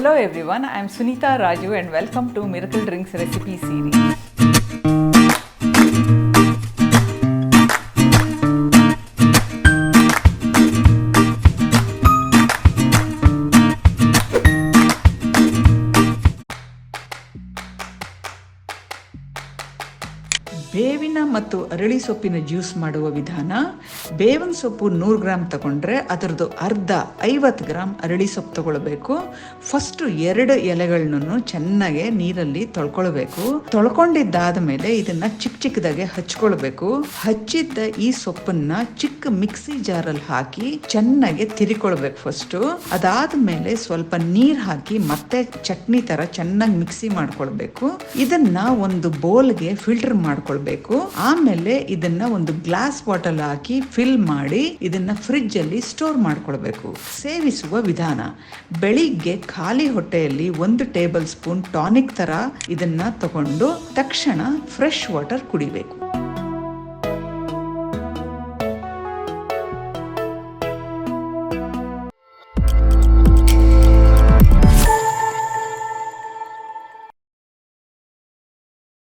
Hello everyone, I am Sunita Raju and welcome to Miracle Drinks Recipe Series. ಬೇವಿನ ಮತ್ತು ಅರಳಿ ಸೊಪ್ಪಿನ juice ಮಾಡುವ ವಿಧಾನ. ಬೇವಿನ ಸೊಪ್ಪು 100 ಗ್ರಾಮ್ ತಗೊಂಡ್ರೆ ಅದರದ್ದು ಅರ್ಧ 50 ಗ್ರಾಮ್ ಅರಳಿ ಸೊಪ್ಪು ತಗೊಳ್ಬೇಕು. ಫಸ್ಟ್ 2 ಎಲೆಗಳನ್ನು ಚೆನ್ನಾಗಿ ನೀರಲ್ಲಿ ತೊಳ್ಕೊಳ್ಬೇಕು. ತೊಳ್ಕೊಂಡಿದ್ದಾದ ಮೇಲೆ ಇದನ್ನ ಚಿಕ್ಕದಾಗೆ ಹಚ್ಕೊಳ್ಬೇಕು. ಹಚ್ಚಿದ್ದ ಈ ಸೊಪ್ಪನ್ನ ಚಿಕ್ಕ ಮಿಕ್ಸಿ ಜಾರಲ್ಲಿ ಹಾಕಿ ಚೆನ್ನಾಗಿ ತಿರಿಕೊಳ್ಬೇಕು ಫಸ್ಟ್. ಅದಾದ್ಮೇಲೆ ಸ್ವಲ್ಪ ನೀರ್ ಹಾಕಿ ಮತ್ತೆ ಚಟ್ನಿ ತರ ಚೆನ್ನಾಗಿ ಮಿಕ್ಸಿ ಮಾಡ್ಕೊಳ್ಬೇಕು. ಇದನ್ನ ಒಂದು ಬೌಲ್ಗೆ ಫಿಲ್ಟರ್ ಮಾಡ್ಕೊಳ್ಬೇಕು. ಆಮೇಲೆ ಇದನ್ನ ಒಂದು ಗ್ಲಾಸ್ ಬಾಟಲ್ ಹಾಕಿ ಫಿಲ್ ಮಾಡಿ ಇದನ್ನ ಫ್ರಿಡ್ಜ್ ಅಲ್ಲಿ ಸ್ಟೋರ್ ಮಾಡ್ಕೊಳ್ಬೇಕು. ಸೇವಿಸುವ ವಿಧಾನ: ಬೆಳಿಗ್ಗೆ ಖಾಲಿ ಹೊಟ್ಟೆಯಲ್ಲಿ 1 ಟೇಬಲ್ ಸ್ಪೂನ್ ಟಾನಿಕ್ ತರ ಇದನ್ನ ತಗೊಂಡು ತಕ್ಷಣ ಫ್ರೆಶ್ ವಾಟರ್ ಕುಡಿಬೇಕು.